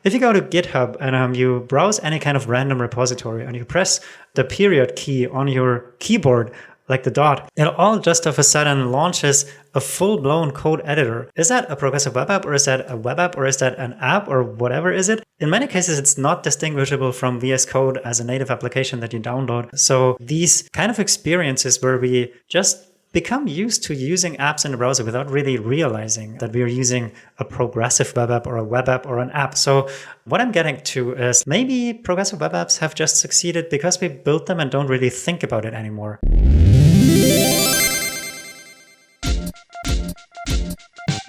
If you go to GitHub and you browse any kind of random repository and you press the period key on your keyboard, like the dot, it all just of a sudden launches a full-blown code editor. Is that a progressive web app, or is that a web app, or is that an app, or whatever is it? In many cases, it's not distinguishable from VS Code as a native application that you download. So these kind of experiences where we just become used to using apps in the browser without really realizing that we are using a progressive web app or a web app or an app. So what I'm getting to is maybe progressive web apps have just succeeded because we built them and don't really think about it anymore.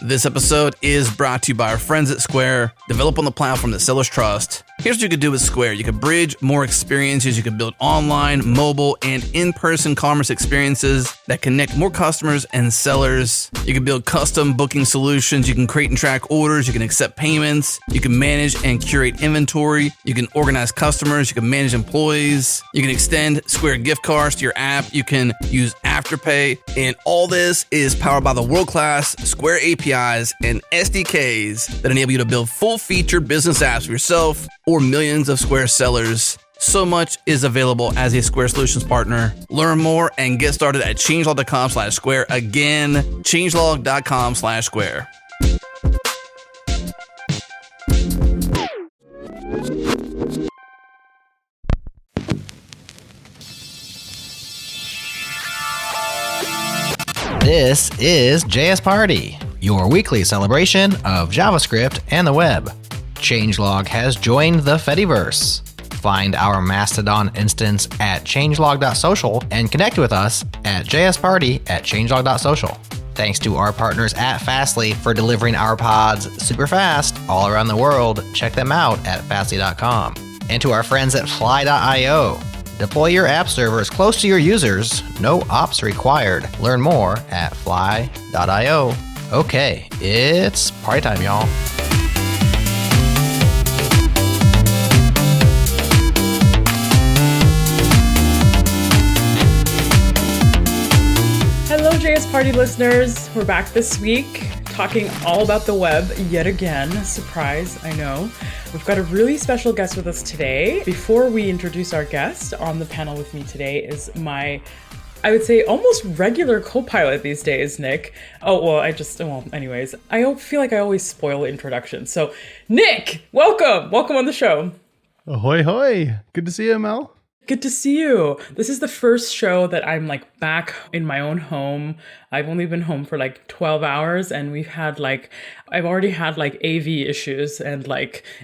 This episode is brought to you by our friends at Square. Develop on the platform that sellers trust. Here's what you could do with Square. You could bridge more experiences. You could build online, mobile, and in-person commerce experiences that connect more customers and sellers. You can build custom booking solutions. You can create and track orders. You can accept payments. You can manage and curate inventory. You can organize customers. You can manage employees. You can extend Square gift cards to your app. You can use Afterpay. And all this is powered by the world-class Square APIs and SDKs that enable you to build full-featured business apps for yourself or millions of Square sellers. So much is available as a Square Solutions partner. Learn more and get started at changelog.com/square. Again, changelog.com/square. This is JS Party, your weekly celebration of JavaScript and the web. Changelog has joined the Fediverse. Find our Mastodon instance at changelog.social and connect with us at jsparty@changelog.social. Thanks to our partners at Fastly for delivering our pods super fast all around the world. Check them out at fastly.com. And to our friends at fly.io. Deploy your app servers close to your users. No ops required. Learn more at fly.io. Okay, it's party time, y'all. Hello, JS Party listeners. We're back this week talking all about the web yet again. Surprise, I know. We've got a really special guest with us today. Before we introduce our guest, on the panel with me today is my, I would say, almost regular co-pilot these days, Nick. Anyways, I feel like I always spoil introductions. So, Nick, welcome on the show. Ahoy, hoy. Good to see you, Mel. Good to see you. This is the first show that I'm back in my own home. I've only been home for 12 hours and I've already had AV issues and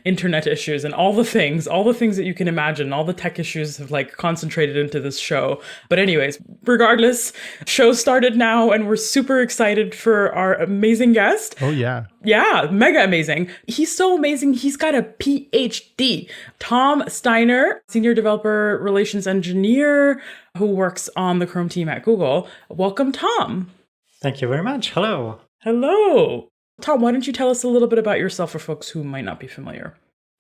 internet issues and all the things that you can imagine. All the tech issues have concentrated into this show. But anyways, regardless, show started now and we're super excited for our amazing guest. Oh yeah. Yeah, mega amazing. He's so amazing. He's got a PhD. Tom Steiner, Senior Developer Relations Engineer who works on the Chrome team at Google. Welcome, Tom. Thank you very much. Hello. Hello. Tom, why don't you tell us a little bit about yourself for folks who might not be familiar?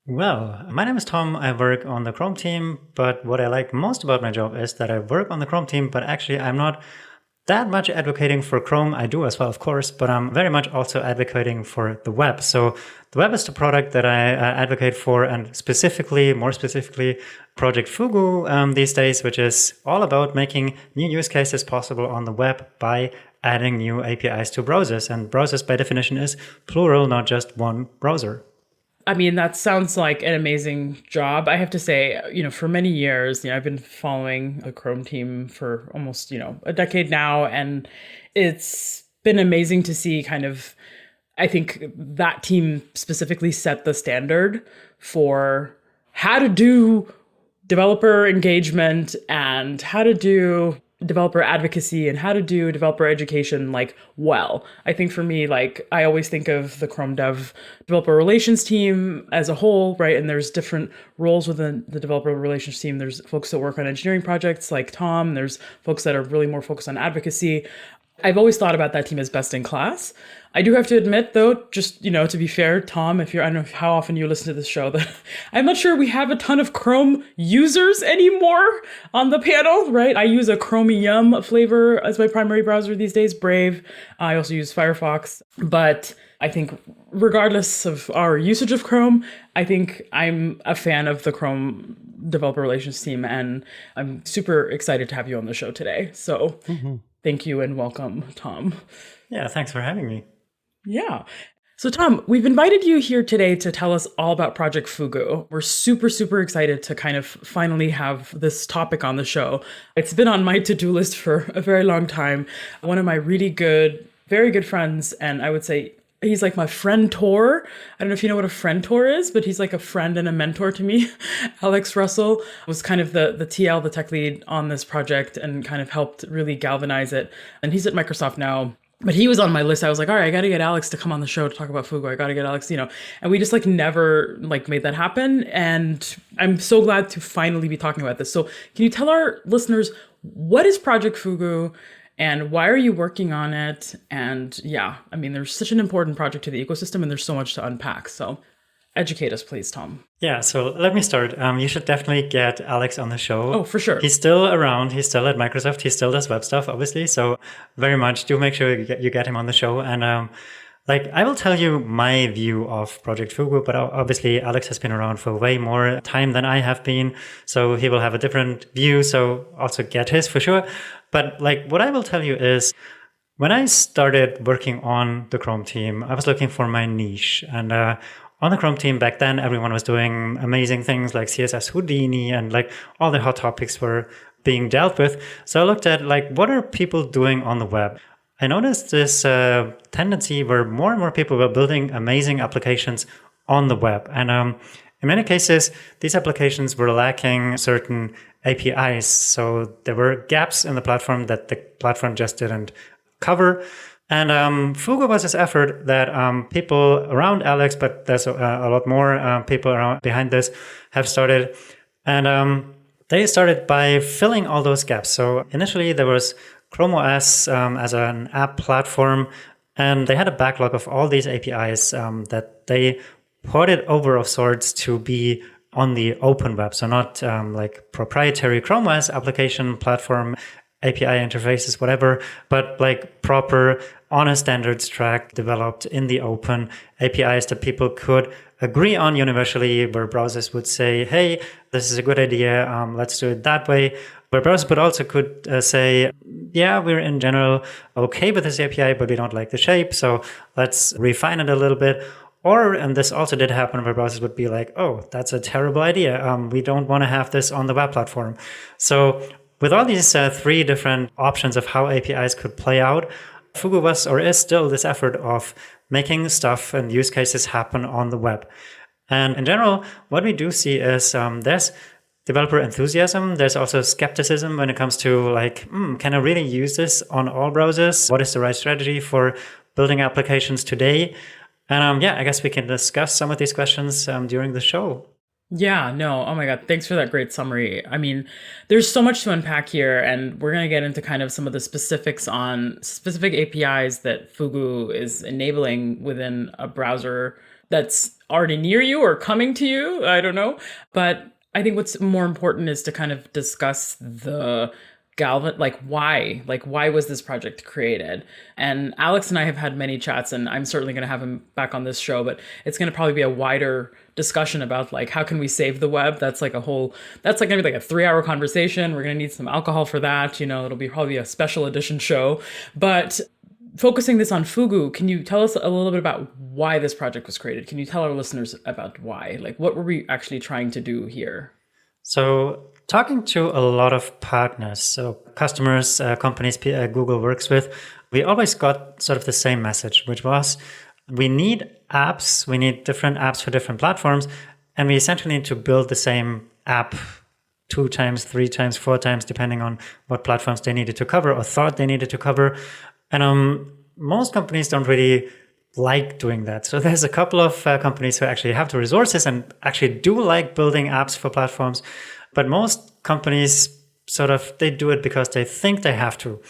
Well, my name is Tom. I work on the Chrome team, but what I like most about my job is that I work on the Chrome team, but actually I'm not that much advocating for Chrome. I do as well, of course, but I'm very much also advocating for the web. So the web is the product that I advocate for, and more specifically, Project Fugu these days, which is all about making new use cases possible on the web by adding new APIs to browsers. And browsers, by definition, is plural, not just one browser. I mean, that sounds like an amazing job. I have to say, for many years, I've been following the Chrome team for almost, a decade now. And it's been amazing to see I think that team specifically set the standard for how to do developer engagement and how to do developer advocacy and how to do developer education well. I think for me, I always think of the Chrome dev developer relations team as a whole, right? And there's different roles within the developer relations team. There's folks that work on engineering projects like Tom. There's folks that are really more focused on advocacy. I've always thought about that team as best in class. I do have to admit, though, just, to be fair, Tom, I don't know how often you listen to this show, that I'm not sure we have a ton of Chrome users anymore on the panel, right? I use a Chromium flavor as my primary browser these days, Brave. I also use Firefox. But I think regardless of our usage of Chrome, I think I'm a fan of the Chrome developer relations team, and I'm super excited to have you on the show today. So thank you and welcome, Tom. Yeah, thanks for having me. Yeah. So Tom, we've invited you here today to tell us all about Project Fugu. We're super, super excited to kind of finally have this topic on the show. It's been on my to-do list for a very long time. One of my really good, very good friends, and I would say he's like my friend-tor. I don't know if you know what a friend-tor is, but he's like a friend and a mentor to me. Alex Russell was kind of the TL, the tech lead on this project, and kind of helped really galvanize it. And he's at Microsoft now. But he was on my list. I was like, all right, I got to get Alex to come on the show to talk about Fugu. I got to get Alex, and we just like never like made that happen. And I'm so glad to finally be talking about this. So can you tell our listeners, what is Project Fugu and why are you working on it? And yeah, I mean, there's such an important project to the ecosystem and there's so much to unpack. So educate us, please, Tom. Yeah, so let me start. You should definitely get Alex on the show. Oh, for sure. He's still around. He's still at Microsoft. He still does web stuff, obviously. So very much do make sure you get him on the show. And I will tell you my view of Project Fugu, but obviously Alex has been around for way more time than I have been. So he will have a different view. So also get his for sure. But what I will tell you is, when I started working on the Chrome team, I was looking for my niche. And on the Chrome team back then, everyone was doing amazing things like CSS Houdini, and all the hot topics were being dealt with. So I looked at what are people doing on the web? I noticed this tendency where more and more people were building amazing applications on the web. And in many cases, these applications were lacking certain APIs. So there were gaps in the platform that the platform just didn't cover. And Fugu was this effort that people around Alex, but there's a lot more people around behind this, have started. And they started by filling all those gaps. So initially there was Chrome OS as an app platform, and they had a backlog of all these APIs that they ported over of sorts to be on the open web. So not proprietary Chrome OS application platform, API interfaces, whatever, but proper on a standards track developed in the open APIs that people could agree on universally, where browsers would say, hey, this is a good idea, let's do it that way. Where browsers but also could say, yeah, we're in general okay with this API, but we don't like the shape, so let's refine it a little bit. Or, and this also did happen, where browsers would be like, oh, that's a terrible idea. We don't want to have this on the web platform. So with all these three different options of how APIs could play out, Fugu was or is still this effort of making stuff and use cases happen on the web. And in general, what we do see is there's developer enthusiasm. There's also skepticism when it comes to can I really use this on all browsers? What is the right strategy for building applications today? And I guess we can discuss some of these questions during the show. Yeah, no. Oh my God. Thanks for that great summary. I mean, there's so much to unpack here, and we're going to get into kind of some of the specifics on specific APIs that Fugu is enabling within a browser that's already near you or coming to you. I don't know. But I think what's more important is to kind of discuss the why was this project created? And Alex and I have had many chats, and I'm certainly going to have him back on this show, but it's going to probably be a wider discussion about how can we save the web? That's going to be a 3-hour conversation. We're going to need some alcohol for that. It'll be probably a special edition show, but focusing this on Fugu, can you tell us a little bit about why this project was created? Can you tell our listeners about why? What were we actually trying to do here? So talking to a lot of partners, so customers, companies Google works with, we always got sort of the same message, which was we need apps, we need different apps for different platforms, and we essentially need to build the same app 2 times, 3 times, 4 times, depending on what platforms they needed to cover or thought they needed to cover. And most companies don't really like doing that. So there's a couple of companies who actually have the resources and actually do like building apps for platforms. But most companies they do it because they think they have to.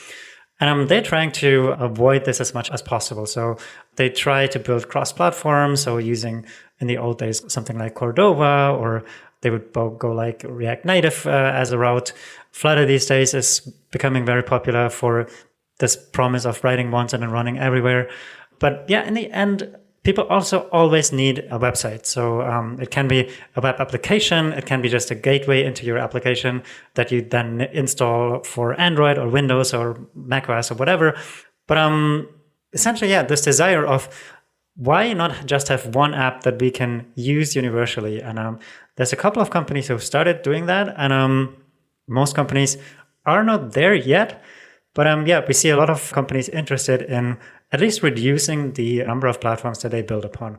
And they're trying to avoid this as much as possible. So they try to build cross-platform. So using, in the old days, something like Cordova, or they would go like React Native as a route. Flutter these days is becoming very popular for this promise of writing once and then running everywhere. But yeah, in the end, people also always need a website. So it can be a web application. It can be just a gateway into your application that you then install for Android or Windows or macOS or whatever. But essentially, yeah, this desire of why not just have one app that we can use universally? And there's a couple of companies who've started doing that. And most companies are not there yet. But yeah, we see a lot of companies interested in at least reducing the number of platforms that they build upon.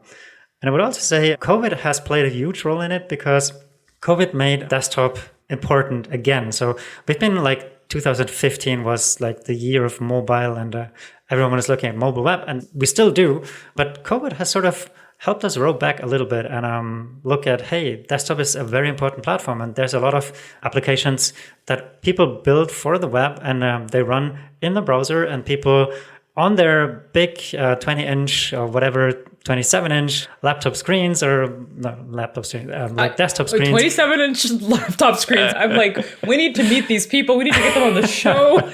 And I would also say COVID has played a huge role in it because COVID made desktop important again. So we've been like 2015 was like the year of mobile and everyone was looking at mobile web, and we still do. But COVID has sort of helped us roll back a little bit and look at, hey, desktop is a very important platform. And there's a lot of applications that people build for the web and they run in the browser, and people on their big 20-inch or whatever, 27-inch laptop screens or no, laptop screens, like desktop screens. 27-inch laptop screens. I'm like, we need to meet these people. We need to get them on the show.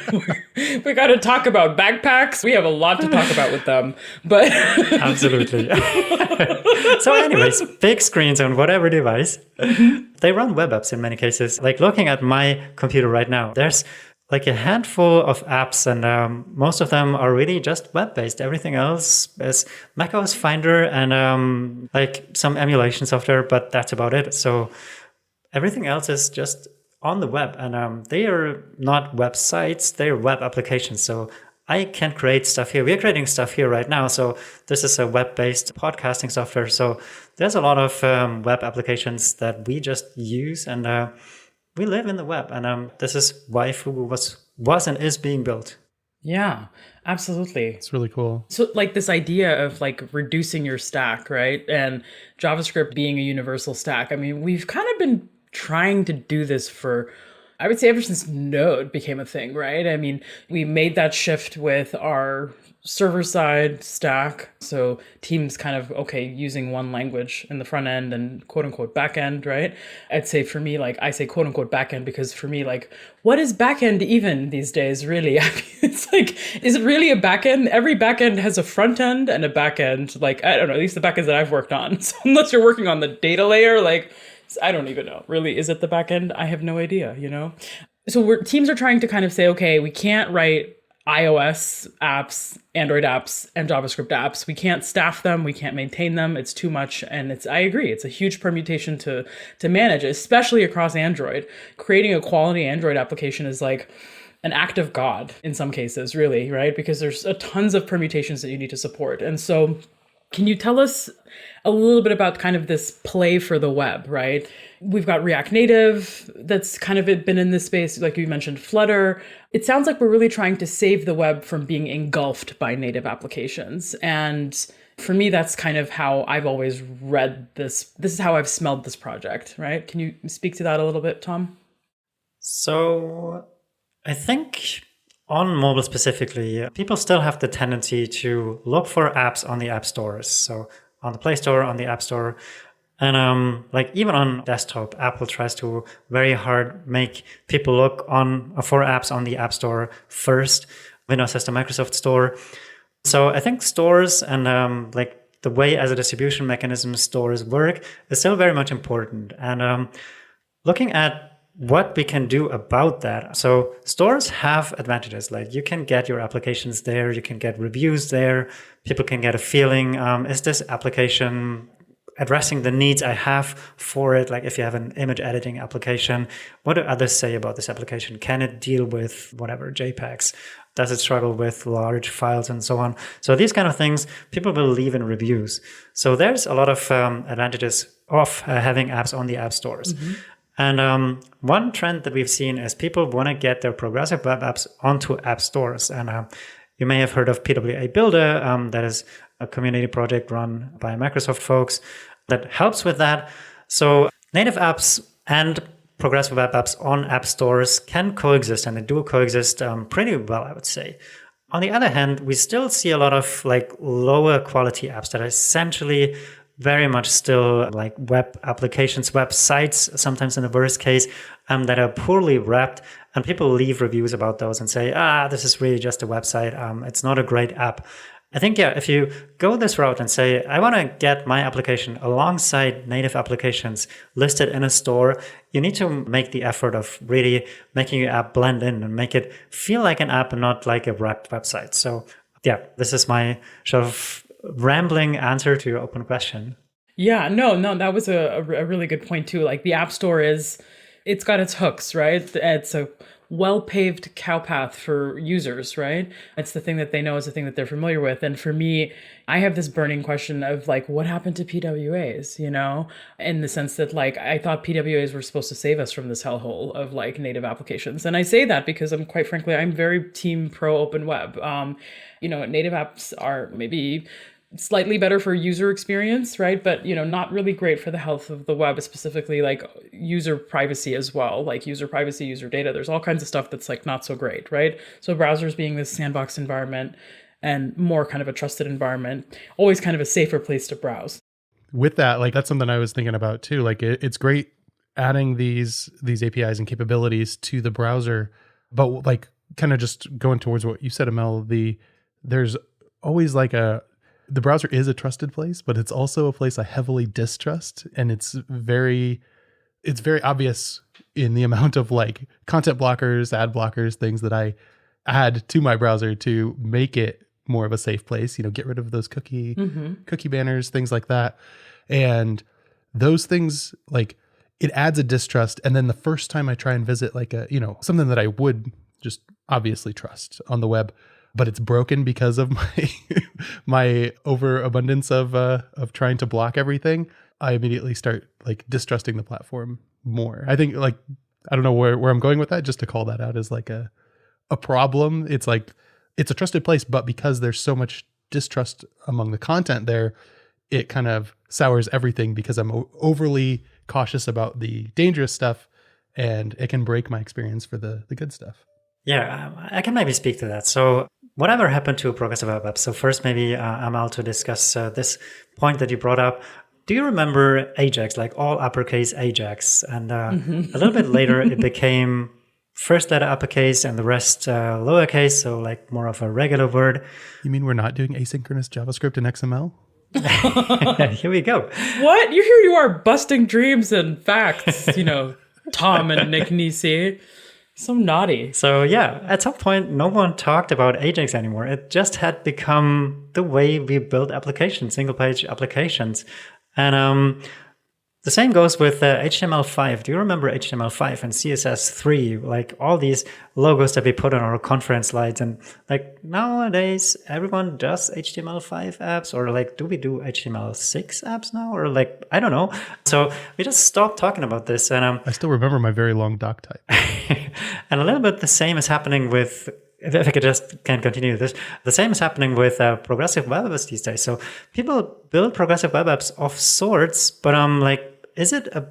We got to talk about backpacks. We have a lot to talk about with them. But Absolutely. So anyways, big screens on whatever device. They run web apps in many cases. Like looking at my computer right now, there's like a handful of apps, and most of them are really just web-based. Everything else is macOS Finder and like some emulation software, but that's about it. So everything else is just on the web, and they are not websites, they're web applications. So I can create stuff here. We're creating stuff here right now. So this is a web-based podcasting software. So there's a lot of web applications that we just use, and we live in the web, and this is why Fugu was and is being built. yeah, absolutely. It's really cool. So like this idea of like reducing your stack, right? And JavaScript being a universal stack. I mean, we've kind of been trying to do this for, I would say, ever since Node became a thing, right? I mean, we made that shift with our server side stack. So teams kind of, okay, using one language in the front end and quote unquote back end, right? I'd say for me, like I say quote unquote back end because for me, like, what is back end even these days, really? I mean, it's like, is it really a back end? Every back end has a front end and a back end. Like, I don't know, at least the back ends that I've worked on. So unless you're working on the data layer, like, I don't even know. Really, is it the back end? I have no idea, you know? So teams are trying to kind of say, okay, we can't write iOS apps, Android apps, and JavaScript apps. We can't staff them. We can't maintain them. It's too much. And I agree. It's a huge permutation to manage, especially across Android. Creating a quality Android application is like an act of God in some cases, really, right? Because there's tons of permutations that you need to support. And so can you tell us a little bit about kind of this play for the web, right? We've got React Native that's kind of been in this space, like you mentioned, Flutter. It sounds like we're really trying to save the web from being engulfed by native applications. And for me, that's kind of how I've always read this. This is how I've smelled this project, right? Can you speak to that a little bit, Tom? So I think on mobile specifically, people still have the tendency to look for apps on the app stores. So on the Play Store, on the App Store. And like even on desktop, Apple tries to very hard make people look for apps on the App Store first. Windows has the Microsoft Store. So I think stores and like the way as a distribution mechanism stores work is still very much important. And looking at what we can do about that. So stores have advantages, like you can get your applications there, you can get reviews there, people can get a feeling, is this application addressing the needs I have for it? Like if you have an image editing application, what do others say about this application? Can it deal with whatever, JPEGs? Does it struggle with large files and so on? So these kind of things, people will leave in reviews. So there's a lot of advantages of having apps on the app stores. Mm-hmm. And one trend that we've seen is people want to get their progressive web apps onto app stores. And you may have heard of PWA Builder. That is a community project run by Microsoft folks that helps with that. So native apps and progressive web apps on app stores can coexist, and they do coexist pretty well, I would say. On the other hand, we still see a lot of like lower quality apps that are essentially very much still like web applications, websites, sometimes in the worst case, that are poorly wrapped. And people leave reviews about those and say, this is really just a website. It's not a great app. I think, yeah, if you go this route and say, I want to get my application alongside native applications listed in a store, you need to make the effort of really making your app blend in and make it feel like an app and not like a wrapped website. So yeah, this is my sort of rambling answer to your open question. Yeah, no, that was a really good point too. Like the App Store it's got its hooks, right? It's a well-paved cowpath for users, right? It's the thing that they know, is the thing that they're familiar with. And for me, I have this burning question of like, what happened to PWAs, in the sense that like, I thought PWAs were supposed to save us from this hellhole of like native applications. And I say that because I'm very team pro open web. Native apps are maybe slightly better for user experience, right? But, not really great for the health of the web, specifically like user privacy as well, like user privacy, user data. There's all kinds of stuff that's like not so great, right? So browsers being this sandbox environment and more kind of a trusted environment, always kind of a safer place to browse. With that, like that's something I was thinking about too. Like it's great adding these APIs and capabilities to the browser, but like kind of just going towards what you said, Amel, there's always like the browser is a trusted place, but it's also a place I heavily distrust. And it's very obvious in the amount of like content blockers, ad blockers, things that I add to my browser to make it more of a safe place, get rid of those cookie banners, things like that. And those things, like it adds a distrust. And then the first time I try and visit like something that I would just obviously trust on the web, but it's broken because of my overabundance of trying to block everything, I immediately start like distrusting the platform more. I think like, I don't know where I'm going with that, just to call that out as like a problem. It's like, it's a trusted place, but because there's so much distrust among the content there, it kind of sours everything because I'm overly cautious about the dangerous stuff, and it can break my experience for the good stuff. Yeah, I can maybe speak to that. So whatever happened to progressive web apps? So first, maybe Amal, to discuss this point that you brought up. Do you remember Ajax, like all uppercase Ajax? And a little bit later, it became first letter uppercase and the rest lowercase, so like more of a regular word. You mean we're not doing asynchronous JavaScript in XML? Here we go. What? Here you are busting dreams and facts, Tom and Nick Nisi. So naughty. So yeah, at some point, no one talked about Ajax anymore. It just had become the way we build applications, single page applications. And the same goes with HTML5. Do you remember HTML5 and CSS3? Like all these logos that we put on our conference slides. And like nowadays, everyone does HTML5 apps, or like, do we do HTML6 apps now? Or like, I don't know. So we just stopped talking about this. And I still remember my very long doc type. And a little bit the same is happening with, if I could just continue this, the same is happening with progressive web apps these days. So people build progressive web apps of sorts, but like, is it a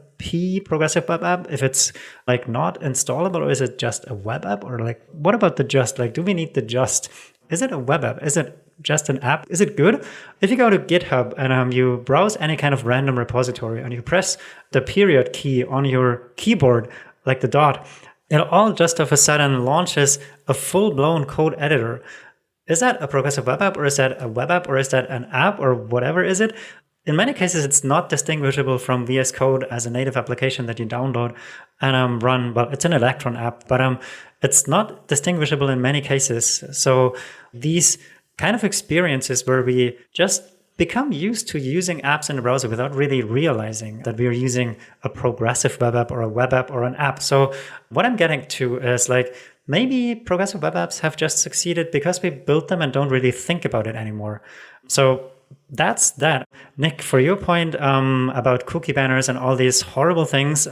progressive web app if it's like not installable, or is it just a web app? Or like, what about the just? Like, do we need the just? Is it a web app? Is it just an app? Is it good? If you go to GitHub and you browse any kind of random repository and you press the period key on your keyboard, like the dot, it all just of a sudden launches a full-blown code editor. Is that a progressive web app, or is that a web app, or is that an app, or whatever is it? In many cases, it's not distinguishable from VS Code as a native application that you download and run. Well, it's an Electron app, but it's not distinguishable in many cases. So these kind of experiences where we just become used to using apps in the browser without really realizing that we are using a progressive web app or a web app or an app. So what I'm getting to is like, maybe progressive web apps have just succeeded because we built them and don't really think about it anymore. So that's that. Nick, for your point about cookie banners and all these horrible things,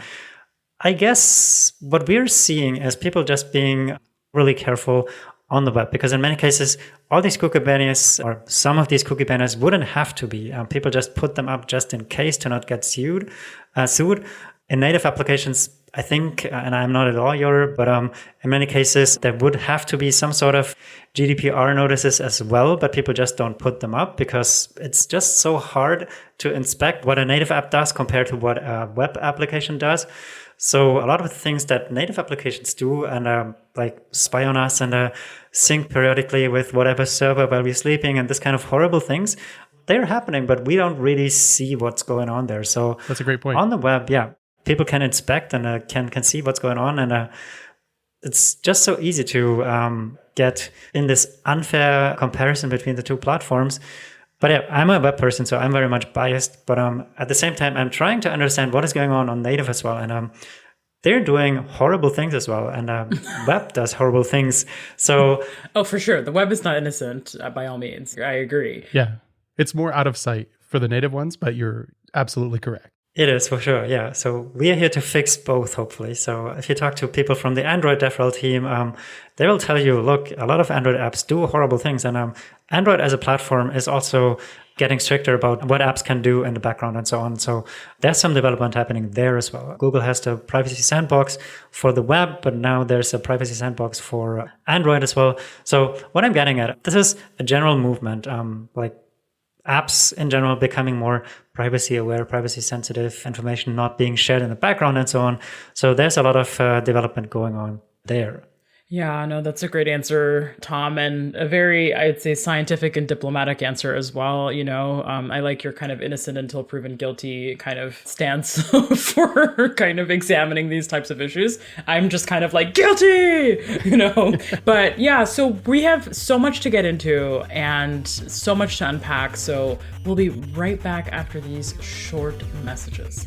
I guess what we're seeing is people just being really careful on the web, because in many cases, all these cookie banners, or some of these cookie banners, wouldn't have to be. People just put them up just in case to not get sued. In native applications, I think, and I'm not a lawyer, but in many cases, there would have to be some sort of GDPR notices as well, but people just don't put them up because it's just so hard to inspect what a native app does compared to what a web application does. So a lot of the things that native applications do and like spy on us and sync periodically with whatever server while we're sleeping and this kind of horrible things, they're happening, but we don't really see what's going on there. So That's a great point. On the web, yeah, people can inspect and can see what's going on, and it's just so easy to get in this unfair comparison between the two platforms. But yeah, I'm a web person, so I'm very much biased. But at the same time, I'm trying to understand what is going on native as well, and they're doing horrible things as well, and web does horrible things. So Oh, for sure, the web is not innocent by all means. I agree. Yeah. It's more out of sight for the native ones, but you're absolutely correct. it is for sure, yeah. So we are here to fix both, hopefully. So if you talk to people from the Android DevRel team, they will tell you, look, a lot of Android apps do horrible things. And Android as a platform is also getting stricter about what apps can do in the background and so on. So there's some development happening there as well. Google has the privacy sandbox for the web, but now there's a privacy sandbox for Android as well. So what I'm getting at, this is a general movement, like apps in general becoming more privacy aware, privacy sensitive, information not being shared in the background and so on. So there's a lot of development going on there. Yeah, no, that's a great answer, Tom, and a very, I'd say, scientific and diplomatic answer as well. You know, I like your kind of innocent until proven guilty kind of stance for kind of examining these types of issues. I'm just kind of like, guilty, you know? But yeah, so we have so much to get into and so much to unpack. So we'll be right back after these short messages.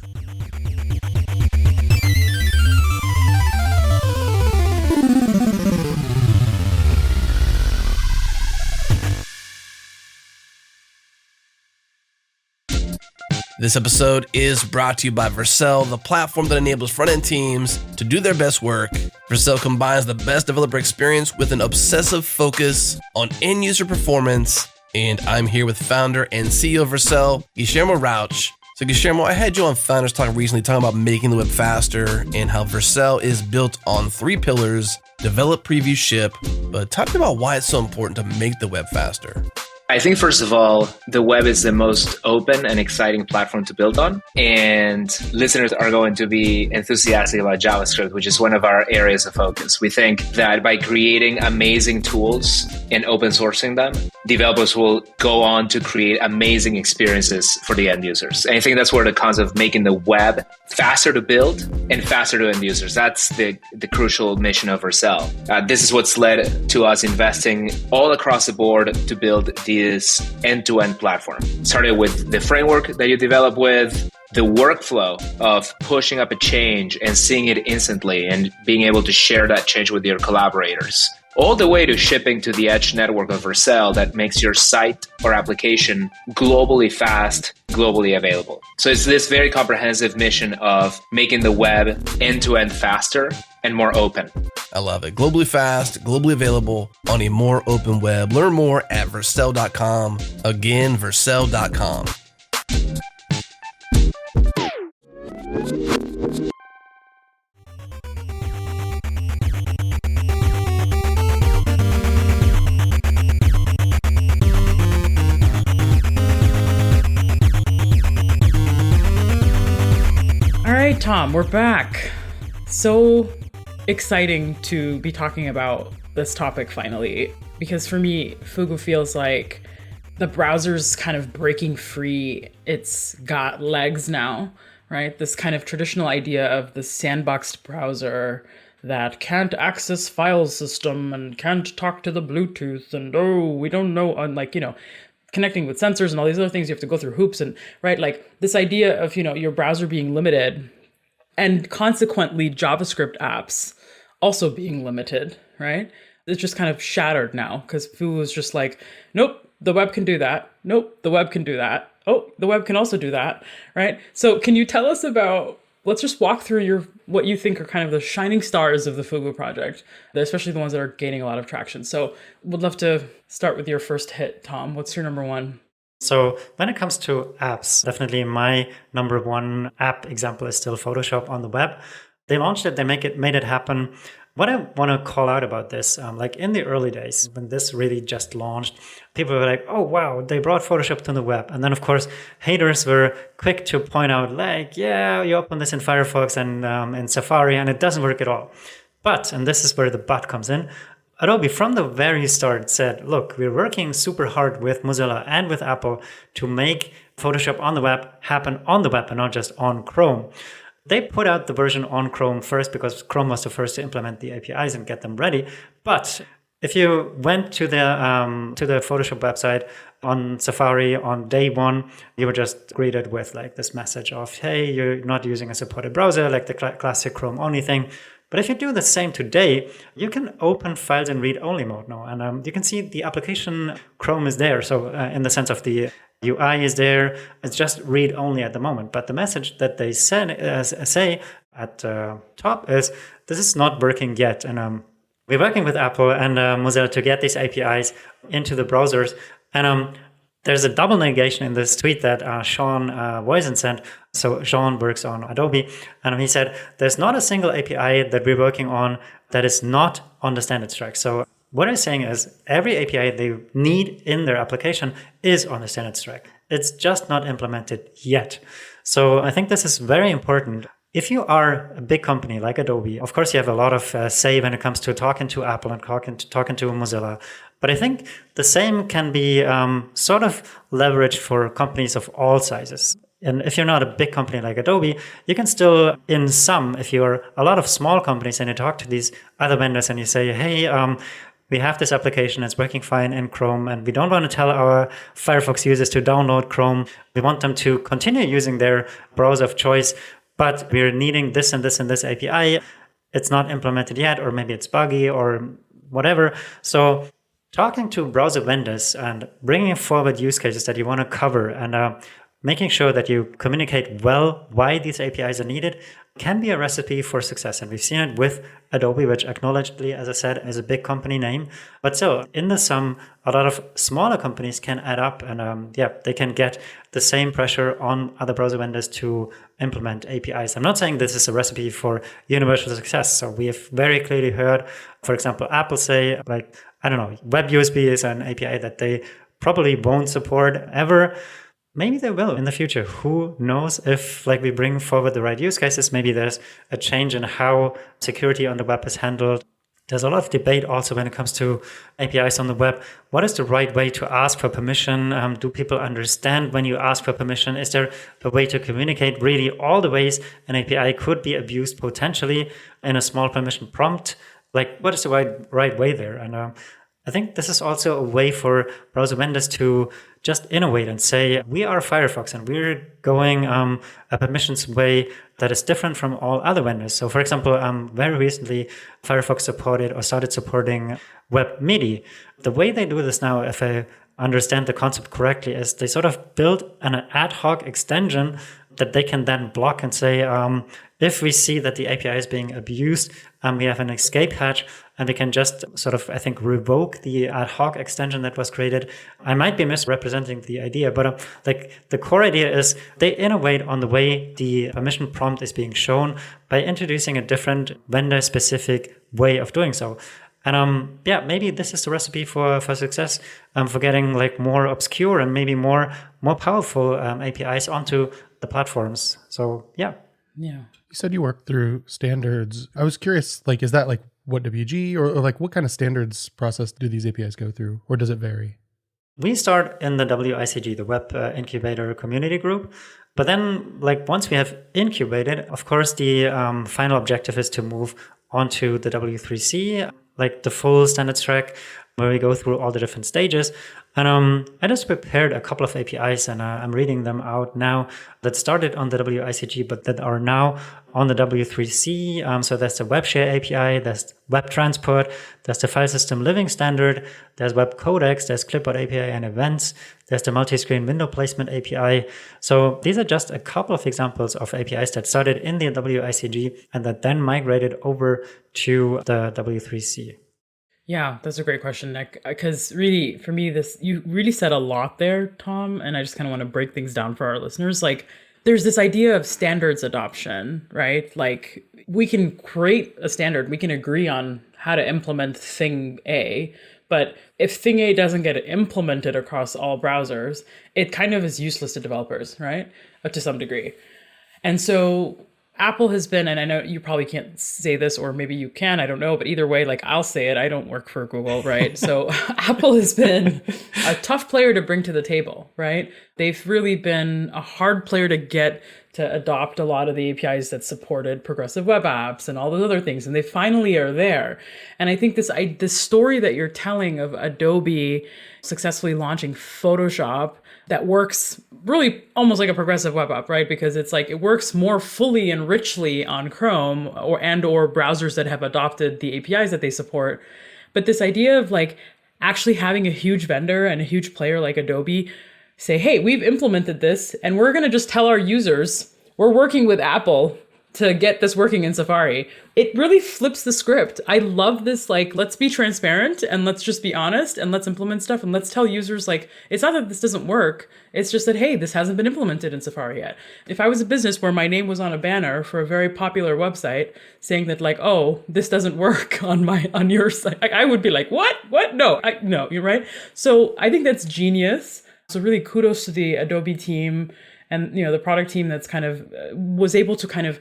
This episode is brought to you by Vercel, the platform that enables front-end teams to do their best work. Vercel combines the best developer experience with an obsessive focus on end-user performance. And I'm here with founder and CEO of Vercel, Guillermo Rauch. So Guillermo, I had you on Founders Talk recently talking about making the web faster and how Vercel is built on 3 pillars: develop, preview, ship. But talk to me about why it's so important to make the web faster. I think, first of all, the web is the most open and exciting platform to build on. And listeners are going to be enthusiastic about JavaScript, which is one of our areas of focus. We think that by creating amazing tools and open sourcing them, developers will go on to create amazing experiences for the end users. And I think that's where the concept of making the web faster to build and faster to end users, that's the crucial mission of Vercel. This is what's led to us investing all across the board to build this end-to-end platform. Started with the framework that you develop with, the workflow of pushing up a change and seeing it instantly and being able to share that change with your collaborators, all the way to shipping to the edge network of Vercel that makes your site or application globally fast, globally available. So it's this very comprehensive mission of making the web end-to-end faster and more open. I love it. Globally fast, globally available on a more open web. Learn more at Vercel.com. Again, Vercel.com. All right, Tom, we're back. So exciting to be talking about this topic finally, because for me, Fugu feels like the browser's kind of breaking free. It's got legs now, right? This kind of traditional idea of the sandboxed browser that can't access file system and can't talk to the Bluetooth and, oh, we don't know, and like, you know, connecting with sensors and all these other things, you have to go through hoops and, right? Like this idea of, you know, your browser being limited and consequently JavaScript apps also being limited, right? It's just kind of shattered now because Fugu is just like, nope, the web can do that. Nope, the web can do that. Oh, the web can also do that, right? So can you tell us about, let's just walk through what you think are kind of the shining stars of the Fugu project, especially the ones that are gaining a lot of traction. So would love to start with your first hit, Tom. What's your number one? So when it comes to apps, definitely my number one app example is still Photoshop on the web. They launched it, made it happen. What I want to call out about this, like in the early days, when this really just launched, people were like, oh, wow, they brought Photoshop to the web. And then, of course, haters were quick to point out, like, yeah, you open this in Firefox and in Safari, and it doesn't work at all. But, and this is where the but comes in, Adobe from the very start said, look, we're working super hard with Mozilla and with Apple to make Photoshop on the web happen on the web and not just on Chrome. They put out the version on Chrome first because Chrome was the first to implement the APIs and get them ready. But if you went to the Photoshop website on Safari on day one, you were just greeted with like this message of, hey, you're not using a supported browser, like the classic Chrome only thing. But if you do the same today, you can open files in read-only mode now. And you can see the application Chrome is there. So in the sense of the UI is there, it's just read-only at the moment. But the message that they say at the top is, this is not working yet. And we're working with Apple and Mozilla to get these APIs into the browsers. And there's a double negation in this tweet that Sean Voisin sent. So Sean works on Adobe, and he said, there's not a single API that we're working on that is not on the standards track. So what I'm saying is every API they need in their application is on the standards track. It's just not implemented yet. So I think this is very important. If you are a big company like Adobe, of course you have a lot of say when it comes to talking to Apple and talking to Mozilla. But I think the same can be sort of leveraged for companies of all sizes. And if you're not a big company like Adobe, you can still, in some, if you're a lot of small companies and you talk to these other vendors and you say, hey, we have this application, it's working fine in Chrome, and we don't want to tell our Firefox users to download Chrome. We want them to continue using their browser of choice, but we're needing this and this and this API. It's not implemented yet, or maybe it's buggy or whatever. So talking to browser vendors and bringing forward use cases that you want to cover and making sure that you communicate well why these APIs are needed can be a recipe for success. And we've seen it with Adobe, which acknowledgedly, as I said, is a big company name. But still, in the sum, a lot of smaller companies can add up and they can get the same pressure on other browser vendors to implement APIs. I'm not saying this is a recipe for universal success. So we have very clearly heard, for example, Apple say, like, I don't know, WebUSB is an API that they probably won't support ever. Maybe they will in the future. Who knows? If like we bring forward the right use cases, maybe there's a change in how security on the web is handled. There's a lot of debate also when it comes to APIs on the web. What is the right way to ask for permission? Do people understand when you ask for permission? Is there a way to communicate really all the ways an API could be abused potentially in a small permission prompt? Like, what is the right way there? And I think this is also a way for browser vendors to just innovate and say, we are Firefox and we're going a permissions way that is different from all other vendors. So for example, very recently, Firefox started supporting Web MIDI. The way they do this now, if I understand the concept correctly, is they sort of build an ad hoc extension that they can then block and say, if we see that the API is being abused, we have an escape hatch, and we can just sort of, I think, revoke the ad hoc extension that was created. I might be misrepresenting the idea, but like the core idea is they innovate on the way the permission prompt is being shown by introducing a different vendor-specific way of doing so. And maybe this is the recipe for success, for getting like more obscure and maybe more powerful APIs onto the platforms. So yeah. Yeah. You said you worked through standards. I was curious, like, is that like what WG or like what kind of standards process do these APIs go through, or does it vary? We start in the WICG, the Web Incubator Community Group. But then, like, once we have incubated, of course, the final objective is to move onto the W3C, like the full standards track, where we go through all the different stages. And I just prepared a couple of APIs, and I'm reading them out now, that started on the WICG, but that are now on the W3C. So there's the Web Share API, there's Web Transport, there's the File System Living Standard, there's Web Codecs, there's Clipboard API and Events, there's the Multi-Screen Window Placement API. So these are just a couple of examples of APIs that started in the WICG and that then migrated over to the W3C. Yeah, that's a great question, Nick. Because really, for me, you really said a lot there, Tom. And I just kind of want to break things down for our listeners. Like, there's this idea of standards adoption, right? Like we can create a standard, we can agree on how to implement thing A, but if thing A doesn't get implemented across all browsers, it kind of is useless to developers, right? To some degree. And so Apple has been, and I know you probably can't say this, or maybe you can, I don't know, but either way, like I'll say it, I don't work for Google, right? So Apple has been a tough player to bring to the table, right? They've really been a hard player to get to adopt a lot of the APIs that supported progressive web apps and all those other things. And they finally are there. And I think this story that you're telling of Adobe successfully launching Photoshop that works really almost like a progressive web app, right? Because it's like it works more fully and richly on Chrome or browsers that have adopted the APIs that they support. But this idea of like actually having a huge vendor and a huge player like Adobe say, hey, we've implemented this and we're going to just tell our users we're working with Apple to get this working in Safari. It really flips the script. I love this, like, let's be transparent and let's just be honest and let's implement stuff and let's tell users, like, it's not that this doesn't work. It's just that, hey, this hasn't been implemented in Safari yet. If I was a business where my name was on a banner for a very popular website saying that, like, oh, this doesn't work on your site, I would be like, what? No, you're right. So I think that's genius. So really kudos to the Adobe team and, the product team that's kind of was able to kind of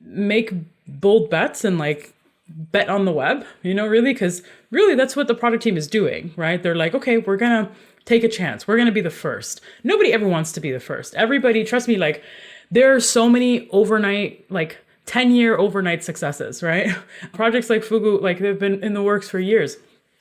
make bold bets and like bet on the web, really, because really that's what the product team is doing, right? They're like, okay, we're going to take a chance. We're going to be the first. Nobody ever wants to be the first. Everybody, trust me, like there are so many overnight, like 10-year overnight successes, right? Projects like Fugu, like they've been in the works for years.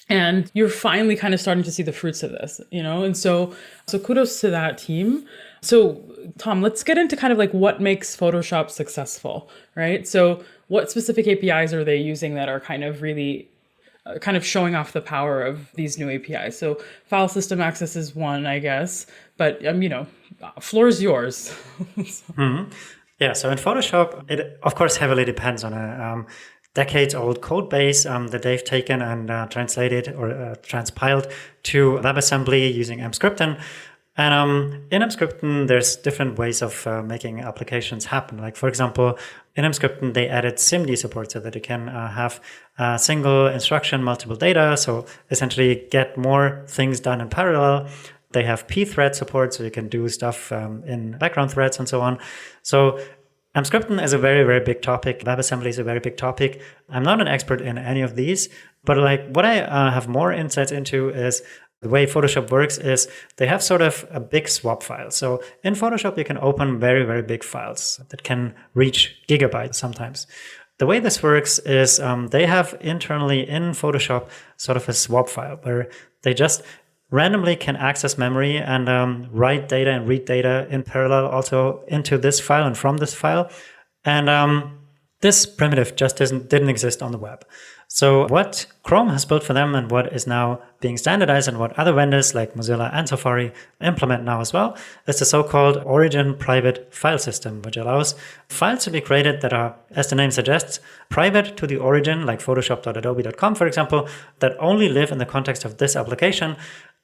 And you're finally kind of starting to see the fruits of this, And so kudos to that team. So Tom, let's get into kind of like what makes Photoshop successful, right? So what specific APIs are they using that are kind of really kind of showing off the power of these new APIs? So file system access is one, I guess, but floor is yours. Mm-hmm. Yeah. So in Photoshop, it of course heavily depends on a decades-old code base that they've taken and translated or transpiled to WebAssembly using Emscripten. And in Emscripten, there's different ways of making applications happen. Like, for example, in Emscripten, they added SIMD support so that you can have a single instruction, multiple data. So essentially get more things done in parallel. They have pthread support, so you can do stuff in background threads and so on. So Emscripten is a very, very big topic. WebAssembly is a very big topic. I'm not an expert in any of these, but like what I have more insights into is the way Photoshop works is they have sort of a big swap file. So in Photoshop, you can open very, very big files that can reach gigabytes sometimes. The way this works is they have internally in Photoshop sort of a swap file where they just randomly can access memory and write data and read data in parallel also into this file and from this file. And this primitive just didn't exist on the web. So what Chrome has built for them and what is now being standardized and what other vendors like Mozilla and Safari implement now as well is the so-called origin private file system, which allows files to be created that are, as the name suggests, private to the origin, like photoshop.adobe.com, for example, that only live in the context of this application.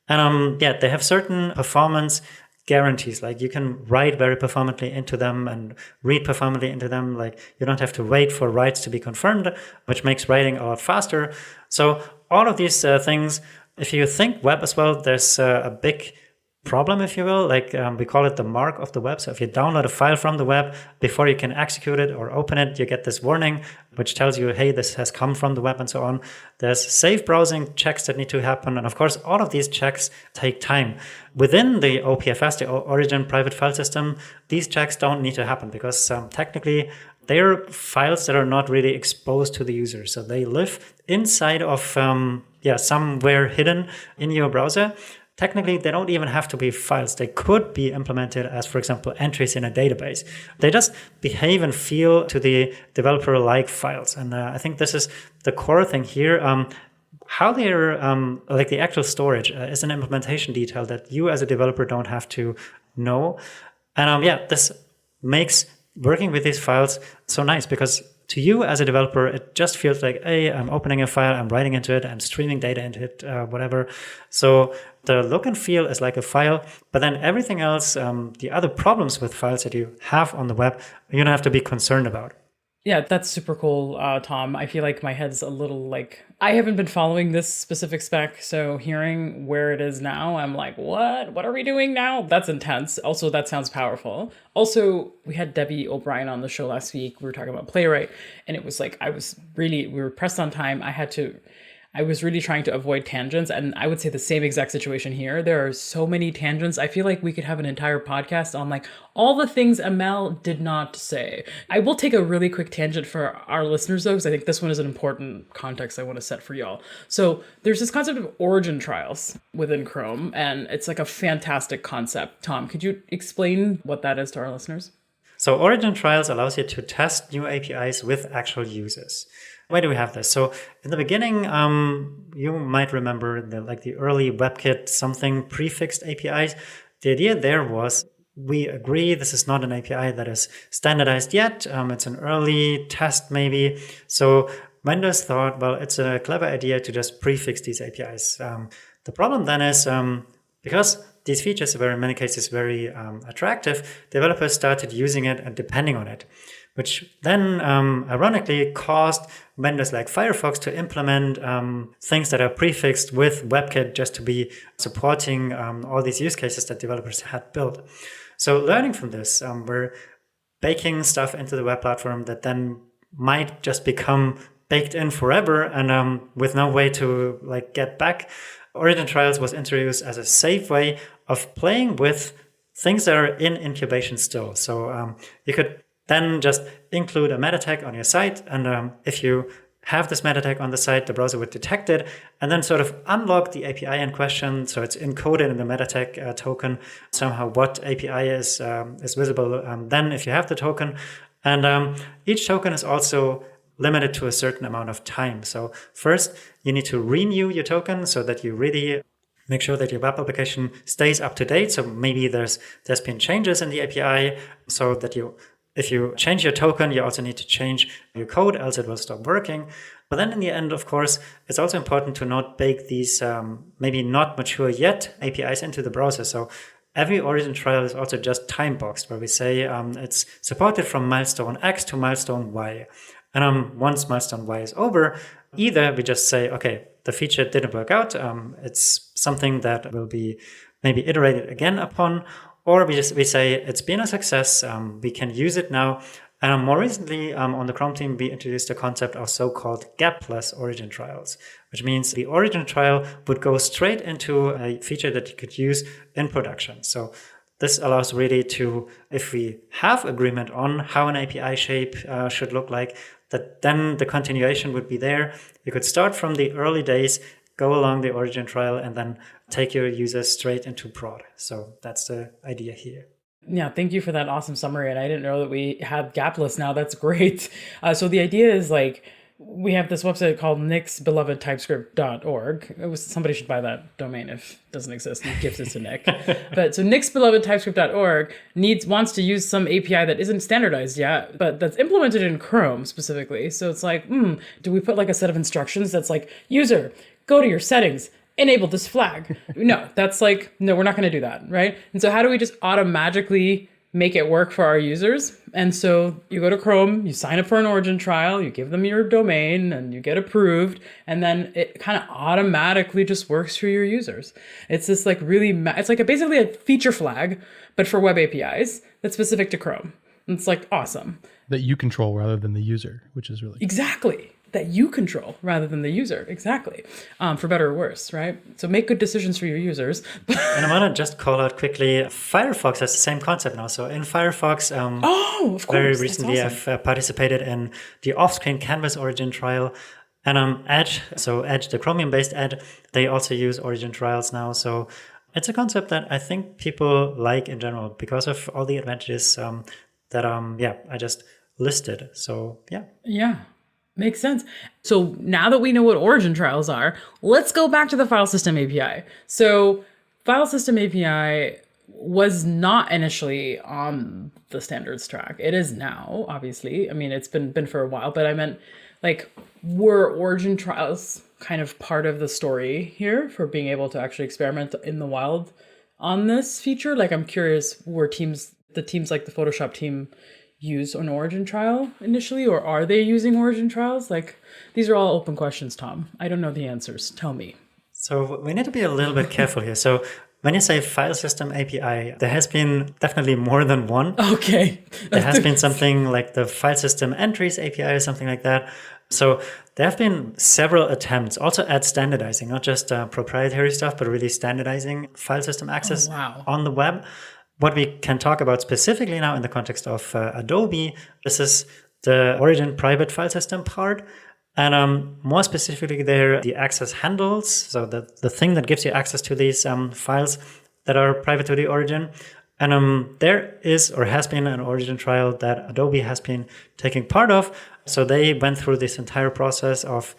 And they have certain performance guarantees, like you can write very performantly into them and read performantly into them. Like you don't have to wait for writes to be confirmed, which makes writing a lot faster. So all of these things, if you think web as well, there's a big problem, if you will, like we call it the mark of the web. So if you download a file from the web, before you can execute it or open it, you get this warning, which tells you, hey, this has come from the web and so on. There's safe browsing checks that need to happen. And of course, all of these checks take time. Within the OPFS, the Origin Private File System, these checks don't need to happen because technically they're files that are not really exposed to the user. So they live inside of, somewhere hidden in your browser. Technically, they don't even have to be files. They could be implemented as, for example, entries in a database. They just behave and feel to the developer-like files. And I think this is the core thing here. How they're, like the actual storage is an implementation detail that you as a developer don't have to know. And this makes working with these files so nice, because to you as a developer, it just feels like, hey, I'm opening a file, I'm writing into it, I'm streaming data into it, whatever. So the look and feel is like a file, but then everything else, the other problems with files that you have on the web, you don't have to be concerned about. Yeah, that's super cool, Tom. I feel like my head's a little like, I haven't been following this specific spec, so hearing where it is now, I'm like, what? What are we doing now? That's intense. Also, that sounds powerful. Also, we had Debbie O'Brien on the show last week. We were talking about Playwright, and it was like, we were pressed on time. I was really trying to avoid tangents, and I would say the same exact situation here. There are so many tangents. I feel like we could have an entire podcast on like all the things Amel did not say. I will take a really quick tangent for our listeners though, because I think this one is an important context I want to set for y'all. So there's this concept of origin trials within Chrome, and it's like a fantastic concept. Tom, could you explain what that is to our listeners? So origin trials allows you to test new APIs with actual users. Why do we have this? So in the beginning, you might remember the early WebKit something prefixed APIs. The idea there was, we agree this is not an API that is standardized yet. It's an early test maybe. So vendors thought, well, it's a clever idea to just prefix these APIs. The problem then is, because these features were in many cases very attractive, developers started using it and depending on it, which then ironically caused vendors like Firefox to implement things that are prefixed with WebKit just to be supporting all these use cases that developers had built. So learning from this, we're baking stuff into the web platform that then might just become baked in forever and with no way to like get back. Origin Trials was introduced as a safe way of playing with things that are in incubation still. So you could then just include a meta tag on your site. And if you have this meta tag on the site, the browser would detect it and then sort of unlock the API in question. So it's encoded in the meta tag token, somehow what API is visible then if you have the token. And each token is also limited to a certain amount of time. So first, you need to renew your token so that you really make sure that your web application stays up to date. So maybe there's been changes in the API so that if you change your token, you also need to change your code, else it will stop working. But then in the end, of course, it's also important to not bake these maybe not mature yet APIs into the browser. So every origin trial is also just time boxed, where we say it's supported from milestone X to milestone Y. And once milestone Y is over, either we just say, okay, the feature didn't work out. It's something that will be maybe iterated again upon, or we say it's been a success. We can use it now. And more recently, on the Chrome team, we introduced the concept of so-called gapless origin trials, which means the origin trial would go straight into a feature that you could use in production. So this allows really to, if we have agreement on how an API shape should look like, that then the continuation would be there. You could start from the early days, go along the origin trial, and then take your users straight into prod. So that's the idea here. Yeah, thank you for that awesome summary. And I didn't know that we had gapless now. That's great. So the idea is like, we have this website called nicksbelovedtypescript.org. Somebody should buy that domain if it doesn't exist and gift it to Nick. But so nicksbelovedtypescript.org wants to use some API that isn't standardized yet, but that's implemented in Chrome specifically. So it's like, do we put like a set of instructions that's like, user, go to your settings, enable this flag? No, that's like, no, we're not going to do that, right? And so how do we just automatically make it work for our users? And so you go to Chrome, you sign up for an origin trial, you give them your domain and you get approved. And then it kind of automatically just works for your users. It's this like really, it's like basically a feature flag, but for web APIs that's specific to Chrome. And it's like awesome. That you control rather than the user, which is really cool. Exactly. That you control rather than the user. Exactly. For better or worse, right? So make good decisions for your users. And I want to just call out quickly, Firefox has the same concept now. So in Firefox, of course, very recently awesome. I've participated in the off-screen canvas origin trial. And Edge, so Edge, the Chromium-based Edge, they also use origin trials now. So it's a concept that I think people like in general because of all the advantages that I just listed. So Yeah. Makes sense. So now that we know what origin trials are, let's go back to the file system API. So file system API, was not initially on the standards track. It is now, obviously. I mean, it's been for a while, but I meant like, were origin trials kind of part of the story here for being able to actually experiment in the wild on this feature? Like, I'm curious, were the teams like the Photoshop team use an origin trial initially, or are they using origin trials? Like, these are all open questions, Tom. I don't know the answers. Tell me. So we need to be a little bit careful here. So when you say file system API, there has been definitely more than one. Okay. There has been something like the file system entries API or something like that. So there have been several attempts also at standardizing, not just proprietary stuff, but really standardizing file system access on the web. What we can talk about specifically now in the context of Adobe, this is the origin private file system part. And more specifically there, the access handles, so the thing that gives you access to these files that are private to the origin. And there is or has been an origin trial that Adobe has been taking part of. So they went through this entire process of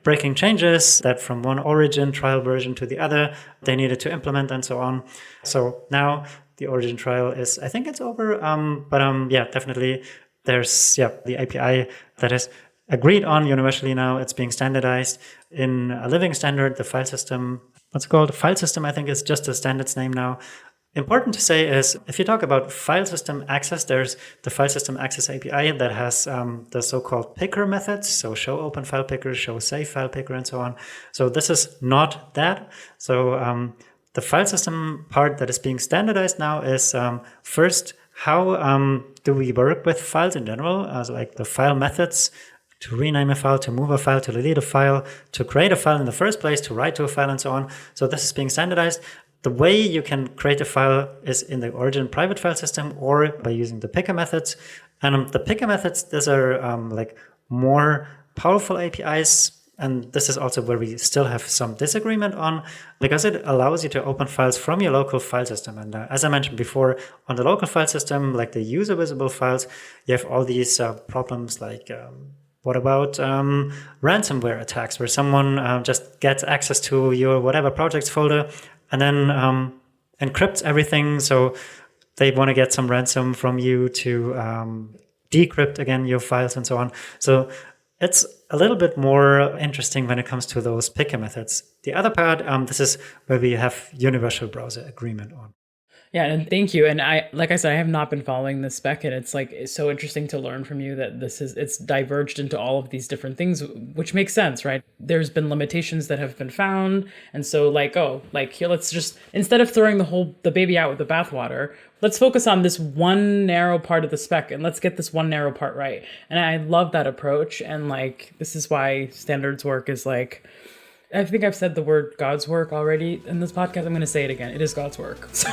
breaking changes that from one origin trial version to the other, they needed to implement and so on. So now the origin trial is, I think it's over. But definitely there's the API that is agreed on universally now. It's being standardized in a living standard. The file system, what's it called? File system, I think, is just a standards name now. Important to say is, if you talk about file system access, there's the file system access API that has the so-called picker methods. So show open file picker, show save file picker, and so on. So this is not that. So the file system part that is being standardized now is first, how do we work with files in general? Like the file methods, to rename a file, to move a file, to delete a file, to create a file in the first place, to write to a file, and so on. So this is being standardized. The way you can create a file is in the origin private file system or by using the picker methods. And the picker methods, these are like more powerful APIs. And this is also where we still have some disagreement on, because it allows you to open files from your local file system. And as I mentioned before, on the local file system, like the user visible files, you have all these problems like what about ransomware attacks, where someone just gets access to your whatever projects folder and then encrypts everything. So they want to get some ransom from you to decrypt again your files and so on. So it's a little bit more interesting when it comes to those picker methods. The other part, this is where we have universal browser agreement on. Yeah, and thank you. And like I said, I have not been following this spec, and it's so interesting to learn from you that it's diverged into all of these different things, which makes sense, right? There's been limitations that have been found, and so here, let's just, instead of throwing the baby out with the bathwater, let's focus on this one narrow part of the spec, and let's get this one narrow part right. And I love that approach, and this is why standards work is I think I've said the word God's work already in this podcast. I'm going to say it again. It is God's work. So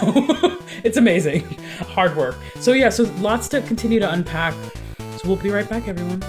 it's amazing. Hard work. So lots to continue to unpack. So we'll be right back, everyone.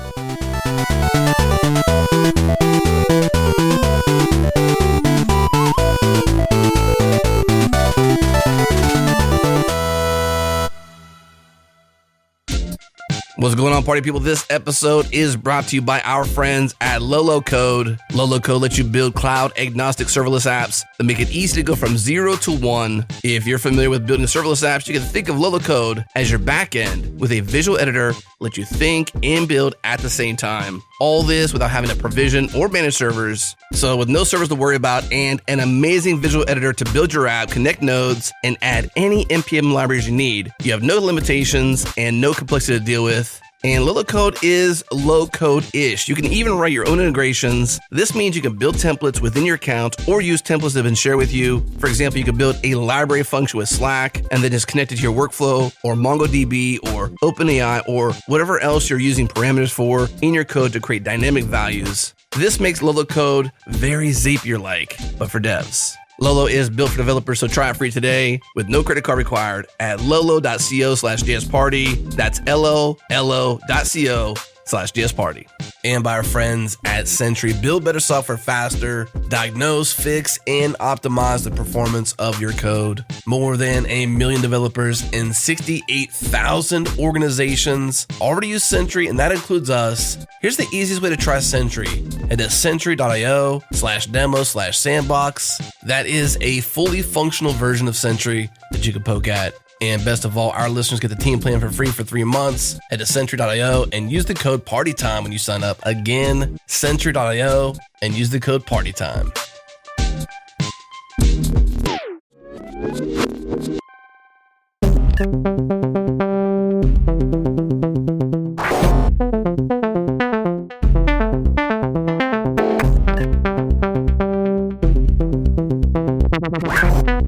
What's going on, party people? This episode is brought to you by our friends at Lolo Code. Lolo Code lets you build cloud-agnostic serverless apps that make it easy to go from 0 to 1. If you're familiar with building serverless apps, you can think of Lolo Code as your backend with a visual editor, let you think and build at the same time. All this without having to provision or manage servers. So with no servers to worry about and an amazing visual editor to build your app, connect nodes, and add any NPM libraries you need, you have no limitations and no complexity to deal with. And Lolo Code is low-code-ish. You can even write your own integrations. This means you can build templates within your account or use templates that have been shared with you. For example, you could build a library function with Slack and then just connect it to your workflow or MongoDB or OpenAI or whatever else you're using parameters for in your code to create dynamic values. This makes Lolo Code very Zapier-like, but for devs. Lolo is built for developers, so try it free today with no credit card required at lolo.co/jsparty. That's lolo.co/jsparty. and by our friends at Sentry. Build better software faster, diagnose, fix, and optimize the performance of your code. More than 1 million developers and 68,000 organizations already use Sentry, and that includes us. Here's the easiest way to try Sentry. Head to sentry.io/demo/sandbox. That is a fully functional version of Sentry that you can poke at. And best of all, our listeners get the team plan for free for 3 months. Head to sentry.io and use the code PARTYTIME when you sign up. Again, sentry.io and use the code PARTYTIME.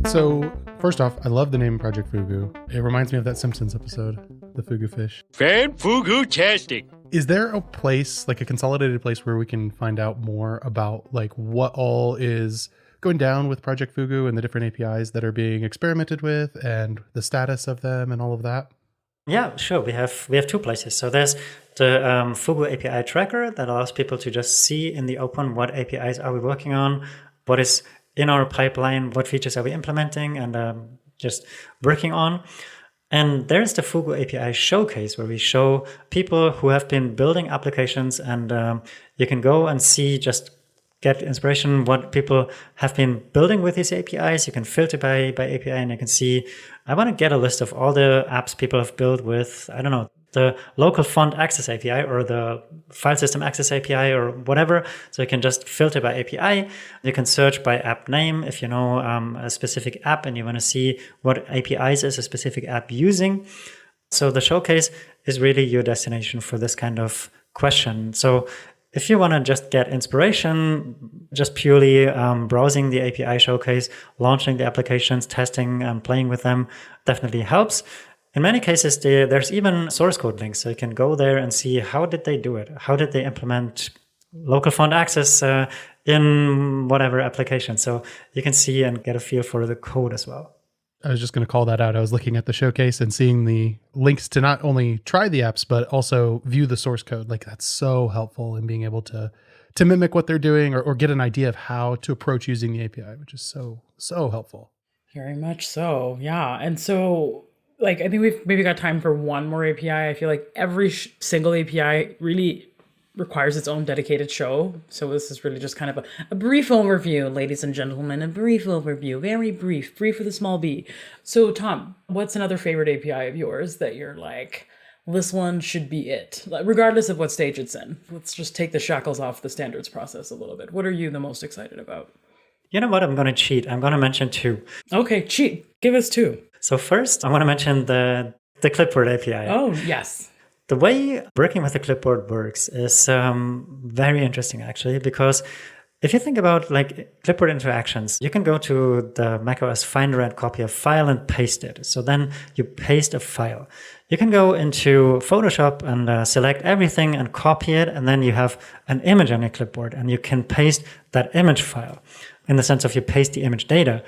So, first off, I love the name Project Fugu. It reminds me of that Simpsons episode, the Fugu fish. Fan-fugu-tastic. Is there a place, like a consolidated place, where we can find out more about like what all is going down with Project Fugu and the different APIs that are being experimented with and the status of them and all of that? Yeah, sure. We have 2 places. So there's the Fugu API tracker that allows people to just see in the open what APIs are we working on, what is in our pipeline, what features are we implementing and just working on. And there's the Fugu API showcase where we show people who have been building applications, and you can go and see, just get inspiration what people have been building with these APIs. You can filter by API, and you can see, I want to get a list of all the apps people have built with, I don't know, the local font access API or the file system access API or whatever. So you can just filter by API. You can search by app name if you know a specific app and you want to see what APIs is a specific app using. So the showcase is really your destination for this kind of question. So if you want to just get inspiration, just purely browsing the API showcase, launching the applications, testing and playing with them definitely helps. In many cases, there's even source code links. So you can go there and see how did they do it? How did they implement local font access in whatever application? So you can see and get a feel for the code as well. I was just going to call that out. I was looking at the showcase and seeing the links to not only try the apps, but also view the source code. Like that's so helpful in being able to mimic what they're doing or get an idea of how to approach using the API, which is so helpful. Very much so. Yeah. And so, like, I think we've maybe got time for one more API. I feel like every single API really requires its own dedicated show. So this is really just kind of a brief overview, ladies and gentlemen, a brief overview, very brief with a small b. So Tom, what's another favorite API of yours that you're like, this one should be it, regardless of what stage it's in? Let's just take the shackles off the standards process a little bit. What are you the most excited about? You know what? I'm going to cheat. I'm going to mention 2. Okay, cheat. Give us 2. So first, I want to mention the clipboard API. Oh, yes. The way working with the clipboard works is very interesting, actually, because if you think about like clipboard interactions, you can go to the macOS Finder and copy a file and paste it. So then you paste a file. You can go into Photoshop and select everything and copy it, and then you have an image on your clipboard, and you can paste that image file in the sense of you paste the image data.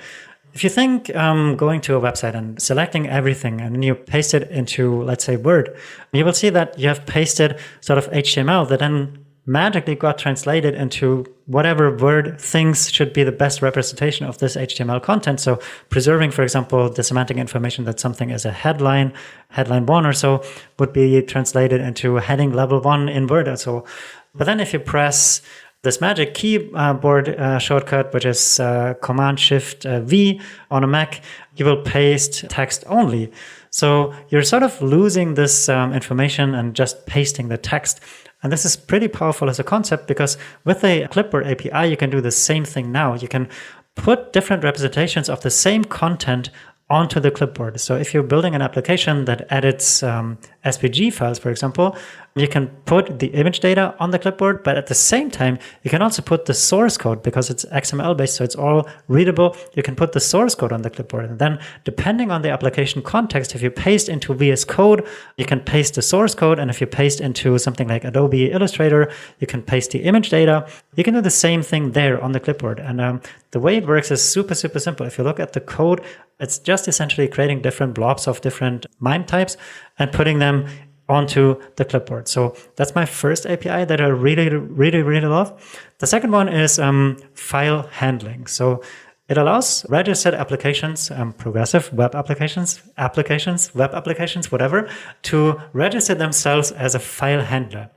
If you think going to a website and selecting everything and then you paste it into, let's say, Word, you will see that you have pasted sort of HTML that then magically got translated into whatever Word thinks should be the best representation of this HTML content. So preserving, for example, the semantic information that something is a headline 1 or so would be translated into heading level 1 in Word or so. But then if you press this magic keyboard shortcut, which is Command-Shift-V on a Mac, you will paste text only. So you're sort of losing this information and just pasting the text. And this is pretty powerful as a concept because with the clipboard API, you can do the same thing now. You can put different representations of the same content onto the clipboard. So if you're building an application that edits SVG files, for example, you can put the image data on the clipboard, but at the same time, you can also put the source code because it's XML based, so it's all readable. You can put the source code on the clipboard. And then depending on the application context, if you paste into VS Code, you can paste the source code. And if you paste into something like Adobe Illustrator, you can paste the image data. You can do the same thing there on the clipboard. And the way it works is super, super simple. If you look at the code, it's just essentially creating different blobs of different MIME types and putting them onto the clipboard. So that's my first API that I really, really, really love. The second one is file handling. So it allows registered applications, progressive web applications, web applications, whatever, to register themselves as a file handler.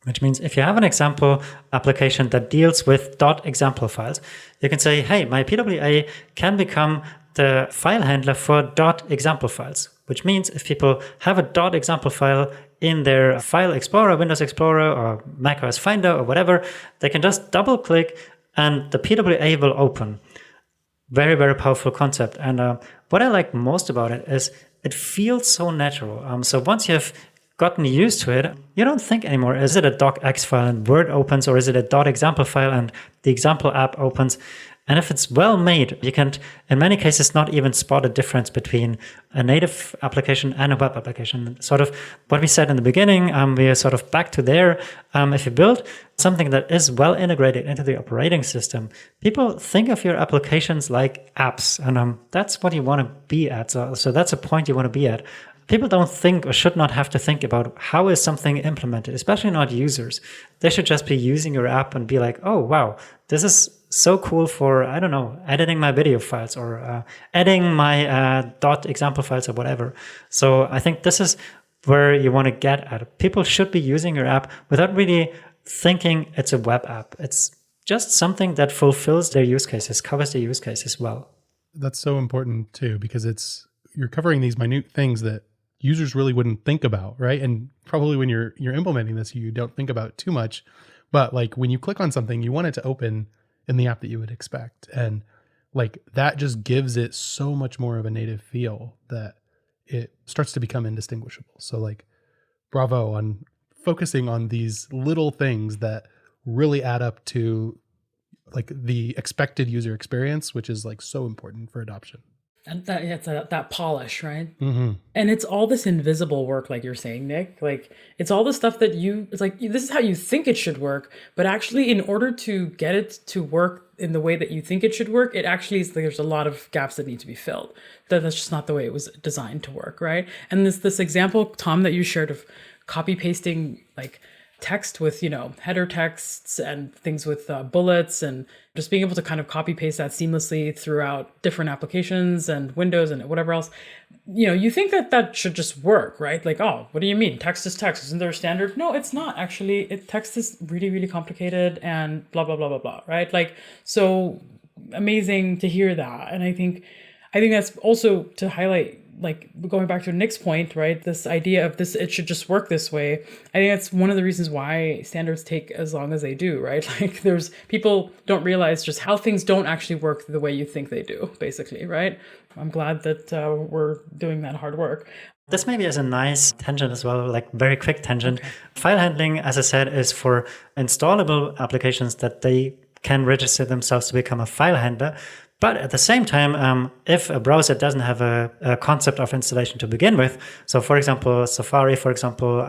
Which means if you have an example application that deals with .example files, you can say, hey, my PWA can become the file handler for .example files. Which means if people have a .example file in their File Explorer, Windows Explorer, or Mac OS Finder, or whatever, they can just double click and the PWA will open. Very, very powerful concept. And what I like most about it is it feels so natural. So once you have gotten used to it, you don't think anymore, is it a docx file and Word opens, or is it a .example file and the example app opens? And if it's well made, you can, in many cases, not even spot a difference between a native application and a web application. Sort of what we said in the beginning, we are sort of back to there. If you build something that is well integrated into the operating system, people think of your applications like apps, and that's what you want to be at. So that's a point you want to be at. People don't think or should not have to think about how is something implemented, especially not users. They should just be using your app and be like, oh, wow, this is so cool for, I don't know, editing my video files or adding my .example files or whatever. So I think this is where you want to get at. People should be using your app without really thinking it's a web app. It's just something that fulfills their use cases, covers their use cases well. That's so important too, because you're covering these minute things that users really wouldn't think about, right? And probably when you're implementing this, you don't think about too much. But like when you click on something, you want it to open in the app that you would expect. And like that just gives it so much more of a native feel that it starts to become indistinguishable. So like bravo on focusing on these little things that really add up to like the expected user experience, which is like so important for adoption. And that polish, right? Mm-hmm. And it's all this invisible work, like you're saying, Nick. Like it's all the stuff that it's like, this is how you think it should work. But actually, in order to get it to work in the way that you think it should work, it actually is like there's a lot of gaps that need to be filled. That's just not the way it was designed to work, right? And this example, Tom, that you shared of copy pasting like text with, header texts and things with bullets, and just being able to kind of copy paste that seamlessly throughout different applications and windows and whatever else, you think that should just work, right? Like, oh, what do you mean? Text is text. Isn't there a standard? No, it's not actually. Text is really, really complicated and blah, blah, blah, blah, blah, right? Like, so amazing to hear that. And I think that's also to highlight, like going back to Nick's point, right? This idea of this, it should just work this way. I think that's one of the reasons why standards take as long as they do, right? Like people don't realize just how things don't actually work the way you think they do, basically, right? I'm glad that we're doing that hard work. This maybe is a nice tangent as well, like very quick tangent. Okay. File handling, as I said, is for installable applications that they can register themselves to become a file handler. But at the same time, if a browser doesn't have a concept of installation to begin with, so for example, Safari, for example,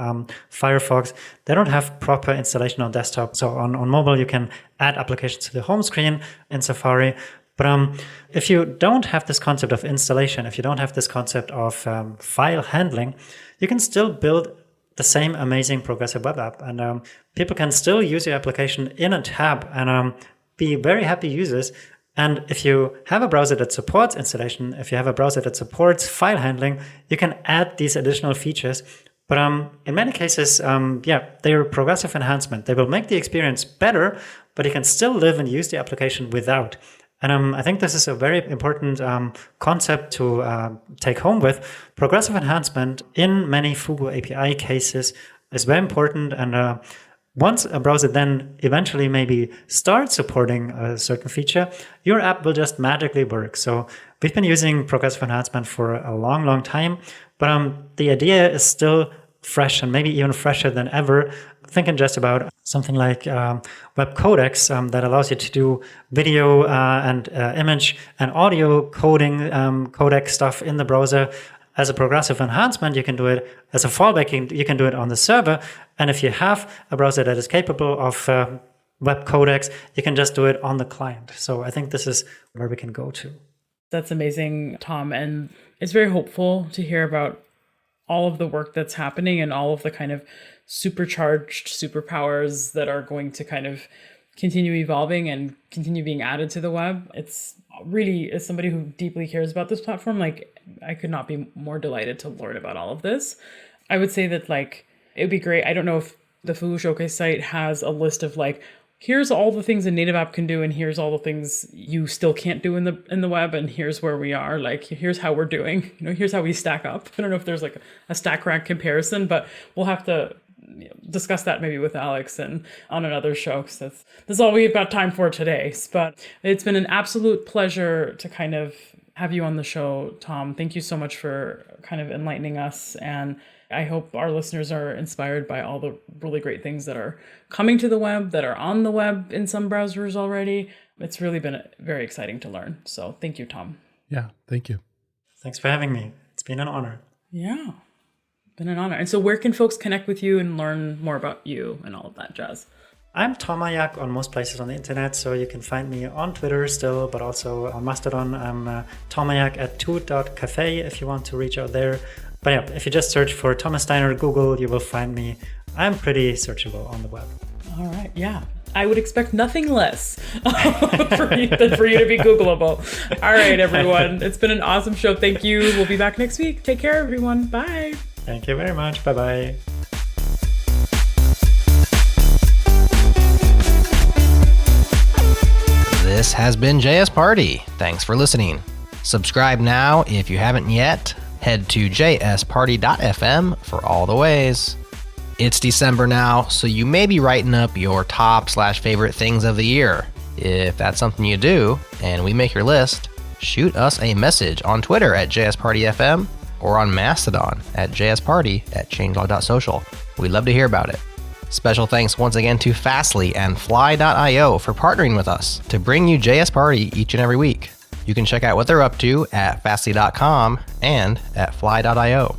Firefox, they don't have proper installation on desktop. So on mobile, you can add applications to the home screen in Safari. But if you don't have this concept of installation, if you don't have this concept of file handling, you can still build the same amazing progressive web app. And people can still use your application in a tab and be very happy users. And if you have a browser that supports installation, if you have a browser that supports file handling, you can add these additional features. But in many cases, they're progressive enhancement. They will make the experience better, but you can still live and use the application without. And I think this is a very important concept to take home with. Progressive enhancement in many Fugu API cases is very important. And once a browser then eventually maybe starts supporting a certain feature, your app will just magically work. So we've been using progressive enhancement for a long, long time, but the idea is still fresh and maybe even fresher than ever. Thinking just about something like web codecs that allows you to do video and image and audio coding codec stuff in the browser. As a progressive enhancement, you can do it as a fallback. You can do it on the server. And if you have a browser that is capable of web codecs, you can just do it on the client. So I think this is where we can go to. That's amazing, Tom. And it's very hopeful to hear about all of the work that's happening and all of the kind of supercharged superpowers that are going to kind of continue evolving and continue being added to the web. It's really, as somebody who deeply cares about this platform, like I could not be more delighted to learn about all of this. I would say that like, it'd be great. I don't know if the Fugu Showcase site has a list of like, here's all the things a native app can do, and here's all the things you still can't do in the web, and here's where we are. Like, here's how we're doing. Here's how we stack up. I don't know if there's like a stack rank comparison, but we'll have to discuss that maybe with Alex and on another show, because that's all we've got time for today. But it's been an absolute pleasure to kind of have you on the show, Tom. Thank you so much for kind of enlightening us, and I hope our listeners are inspired by all the really great things that are coming to the web, that are on the web in some browsers already. It's really been very exciting to learn. So thank you, Tom. Yeah, thank you. Thanks for having me. It's been an honor. Yeah, been an honor. And so where can folks connect with you and learn more about you and all of that jazz? I'm Tomayak on most places on the internet, so you can find me on Twitter still, but also on Mastodon. I'm Tomayak at toot.cafe if you want to reach out there. But yeah, if you just search for Thomas Steiner, Google, you will find me. I'm pretty searchable on the web. All right, yeah. I would expect nothing less for you to be Googleable. All right, everyone. It's been an awesome show. Thank you. We'll be back next week. Take care, everyone. Bye. Thank you very much. Bye-bye. This has been JS Party. Thanks for listening. Subscribe now if you haven't yet. Head to jsparty.fm for all the ways. It's December now, so you may be writing up your top/favorite things of the year. If that's something you do, and we make your list, shoot us a message on Twitter at jspartyfm or on Mastodon at jsparty@changelog.social. We'd love to hear about it. Special thanks once again to Fastly and Fly.io for partnering with us to bring you JS Party each and every week. You can check out what they're up to at fastly.com and at fly.io.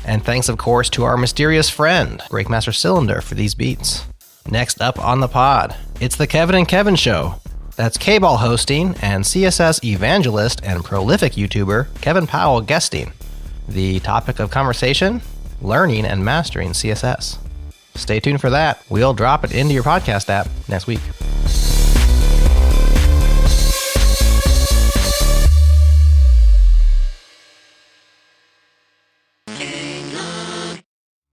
And thanks, of course, to our mysterious friend, Breakmaster Cylinder, for these beats. Next up on the pod, it's the Kevin and Kevin Show. That's K-Ball hosting and CSS evangelist and prolific YouTuber Kevin Powell guesting. The topic of conversation, learning and mastering CSS. Stay tuned for that. We'll drop it into your podcast app next week.